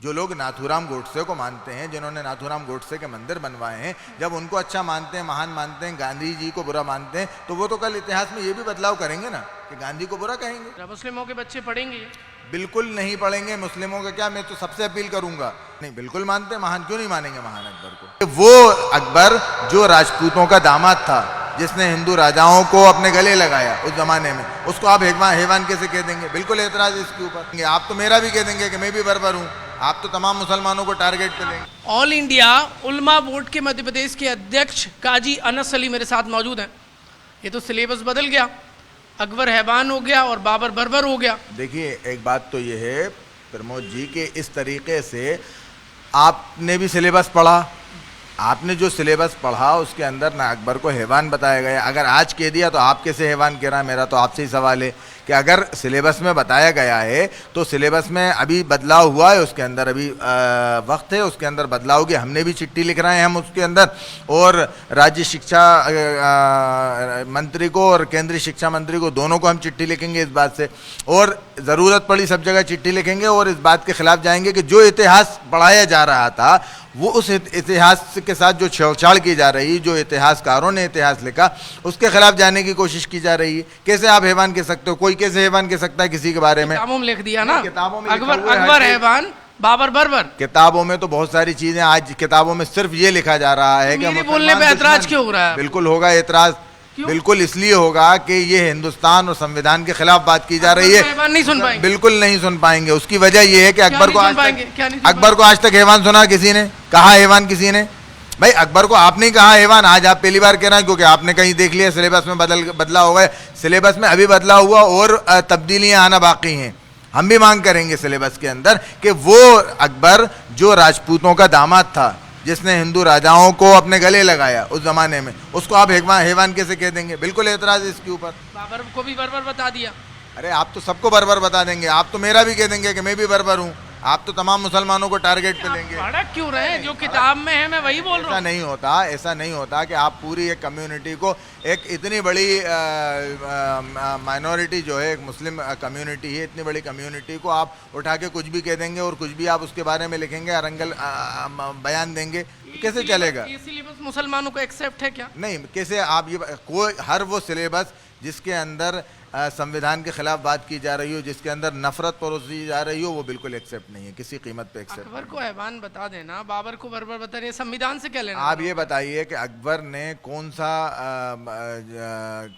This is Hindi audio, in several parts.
जो लोग नाथूराम गोडसे को मानते हैं, जिन्होंने नाथूराम गोडसे के मंदिर बनवाए हैं, जब उनको अच्छा मानते हैं, महान मानते हैं, गांधी जी को बुरा मानते हैं, तो वो तो कल इतिहास में ये भी बदलाव करेंगे ना कि गांधी को बुरा कहेंगे। मुस्लिमों के बच्चे पढ़ेंगे? बिल्कुल नहीं पढ़ेंगे। मुस्लिमों का क्या, मैं तो सबसे अपील करूंगा, नहीं बिल्कुल मानते हैं महान, क्यों नहीं मानेंगे महान अकबर को। वो अकबर जो राजपूतों का दामाद था, जिसने हिंदू राजाओं को अपने गले लगाया उस जमाने में, उसको आप हैवान कैसे कह देंगे? बिल्कुल एतराज इसके ऊपर। आप तो मेरा भी कह देंगे कि मैं भी बर्बर हूँ, आप तो तमाम मुसलमानों को टारगेट पे लेंगे। ऑल इंडिया उलमा बोर्ड के मध्य प्रदेश के अध्यक्ष काजी अनस अली मेरे साथ मौजूद हैं। ये तो सिलेबस बदल गया, अकबर हैवान हो गया और बाबर बर्बर हो गया। देखिए एक बात तो ये है प्रमोद जी के इस तरीके से आपने भी सिलेबस पढ़ा, आपने जो सिलेबस पढ़ा उसके अंदर ना अकबर को हैवान बताया गया। अगर आज कह दिया तो आप कैसे हैवान कह रहा है? मेरा तो आपसे ही सवाल है कि अगर सिलेबस में बताया गया है तो सिलेबस में अभी बदलाव हुआ है, उसके अंदर अभी वक्त है, उसके अंदर बदलाव होगी। हमने भी चिट्ठी लिख रहे हैं हम उसके अंदर, और राज्य शिक्षा मंत्री को और केंद्रीय शिक्षा मंत्री को, दोनों को हम चिट्ठी लिखेंगे इस बात से, और ज़रूरत पड़ी सब जगह चिट्ठी लिखेंगे और इस बात के खिलाफ जाएंगे कि जो इतिहास पढ़ाया जा रहा था वो उस इतिहास के साथ जो छेड़छाड़ की जा रही, जो इतिहासकारों ने इतिहास लिखा उसके खिलाफ जाने की कोशिश की जा रही है। कैसे आप हैवान कह सकते हो? कोई कैसे हैवान कह सकता है किसी के बारे में? किताबों में लिख दिया ना, किताबों में अकबर हैवान बाबर बर्बर। किताबों में तो बहुत सारी चीजें, आज किताबों में सिर्फ ये लिखा जा रहा है कि मेरे बोलने पे ऐतराज क्यों हो रहा है? बिल्कुल होगा ऐतराज, बिल्कुल इसलिए होगा कि ये हिंदुस्तान और संविधान के खिलाफ बात की जा रही है। नहीं सुन पाएंगे, बिल्कुल नहीं सुन पाएंगे। उसकी वजह ये है कि अकबर को आज तक हैवान सुना किसी ने? कहा हैवान किसी ने? भाई अकबर को आपने कहा हैवान, आज आप पहली बार कह रहे हैं क्योंकि आपने कहीं देख लिया सिलेबस में बदला हुआ है। सिलेबस में अभी बदला हुआ और तब्दीलियां आना बाकी हैं। हम भी मांग करेंगे सिलेबस के अंदर कि वो अकबर जो राजपूतों का दामाद था, जिसने हिंदू राजाओं को अपने गले लगाया उस जमाने में, उसको आप हैवान कैसे कह देंगे? बिल्कुल एतराज इसके ऊपर। बाबर को भी बर्बर बता दिया। अरे आप तो सबको बर्बर बता देंगे, आप तो मेरा भी कह देंगे कि मैं भी बर्बर हूँ, आप तो तमाम मुसलमानों को टारगेट पे लेंगे। भड़क क्यों रहे? जो किताब में है मैं वही बोल रहा हूँ। ऐसा नहीं होता कि आप पूरी एक कम्युनिटी को, एक इतनी बड़ी माइनॉरिटी जो है, एक मुस्लिम कम्युनिटी है, इतनी बड़ी कम्युनिटी को आप उठा के कुछ भी कह देंगे और कुछ भी आप उसके बारे में लिखेंगे, अरंगल बयान देंगे, कैसे चलेगा? ये सिलेबस मुसलमानों को एक्सेप्ट है क्या? नहीं, कैसे आप ये कोई हर वो सिलेबस जिसके अंदर संविधान के खिलाफ बात की जा रही हो, जिसके अंदर नफरत परोसी जा रही हो, वो बिल्कुल एक्सेप्ट नहीं है, किसी कीमत पे एक्सेप्ट। अकबर को हैवान बता देना, बाबर को बर्बर बता रहे, संविधान से क्या लेना? आप ये बताइए कि अकबर ने कौन सा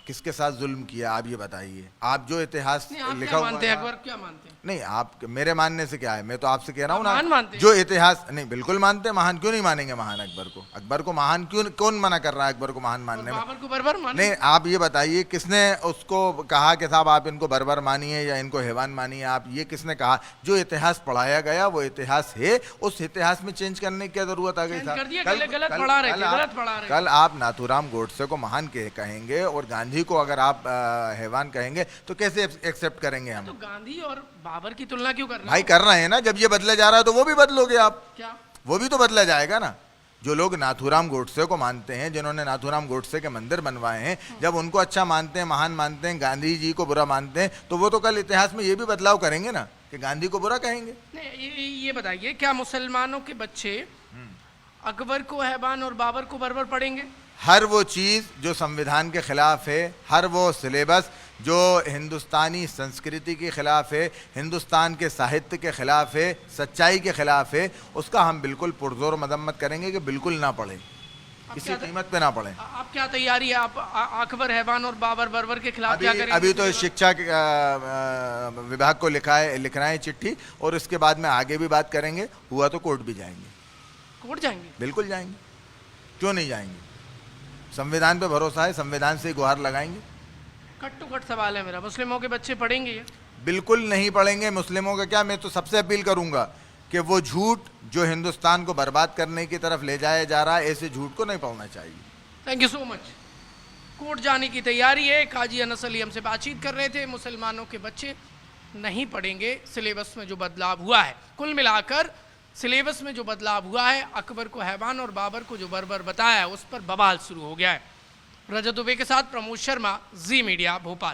किसके साथ जुल्म किया? आप ये बताइए। आप जो इतिहास लिखा हुआ है, अकबर क्या मानते हैं? नहीं, आप मेरे मानने से क्या है, मैं तो आपसे कह रहा हूँ ना, जो इतिहास, नहीं बिल्कुल मानते हैं। महान क्यों नहीं मानेंगे महान अकबर को? अकबर को महान क्यों, कौन मना कर रहा है अकबर को महान मानने में? बाबर को बर्बर माने? नहीं, आप ये बताइए किसने उसको कहा कि साहब आप इनको बर्बर मानिए या इनको हैवान मानिए? आप ये किसने कहा? जो इतिहास पढ़ाया गया वो इतिहास है, उस इतिहास में चेंज करने की क्या जरूरत आ गई? कल आप नाथूराम गोडसे को महान कहेंगे और गांधी को अगर आप हैवान कहेंगे तो कैसे एक्सेप्ट करेंगे हम? तो गांधी और बाबर की तुलना क्यों कर रहे हैं? भाई कर रहे हैं ना, जब ये बदला जा रहा है तो वो भी बदलोगे आप। क्या? वो भी तो बदला जाएगा ना। जो लोग नाथूराम गोडसे को मानते हैं, जिन्होंने नाथूराम गोडसे के मंदिर बनवाए हैं, जब उनको अच्छा मानते हैं, महान मानते हैं, गांधी जी को बुरा मानते हैं, तो वो तो कल इतिहास में ये भी बदलाव करेंगे ना कि गांधी को बुरा कहेंगे। ये बताइए, क्या मुसलमानों के बच्चे अकबर को हैवान और बाबर को बर्बर पढ़ेंगे? हर वो चीज़ जो संविधान के खिलाफ है, हर वो सिलेबस जो हिंदुस्तानी संस्कृति के खिलाफ है, हिंदुस्तान के साहित्य के खिलाफ है, सच्चाई के खिलाफ है, उसका हम बिल्कुल पुरजोर मजम्मत करेंगे कि बिल्कुल ना पढ़ें, किसी कीमत पे ना पढ़ें। आप क्या तैयारी है? आप अकबर हैवान और बाबर बर्बर के खिलाफ क्या करेंगे? अभी तो शिक्षा विभाग को लिख रहे हैं चिट्ठी, और इसके बाद में आगे भी बात करेंगे, हुआ तो कोर्ट भी जाएंगे। कोर्ट जाएंगे? बिल्कुल जाएंगे, क्यों नहीं जाएंगे? संविधान पे भरोसा है, संविधान से गुहार लगाएंगे। कट टू कट सवाल है मेरा, मुस्लिमों के बच्चे पढ़ेंगे ये? बिल्कुल नहीं पढ़ेंगे। मुस्लिमों का क्या, मैं तो सबसे अपील करूंगा कि वो झूठ जो हिंदुस्तान को बर्बाद करने की तरफ ले जाया जा रहा है, ऐसे झूठ को नहीं पढ़ना चाहिए। Thank you so much. Court जाने की तैयारी है। काजी अनस अली हमसे बातचीत कर रहे थे। मुसलमानों के बच्चे नहीं पढ़ेंगे सिलेबस में जो बदलाव हुआ है। कुल मिलाकर सिलेबस में जो बदलाव हुआ है, अकबर को हैवान और बाबर को जो बर्बर बताया है, उस पर बवाल शुरू हो गया है। रजत दुबे के साथ प्रमोद शर्मा, जी मीडिया, भोपाल।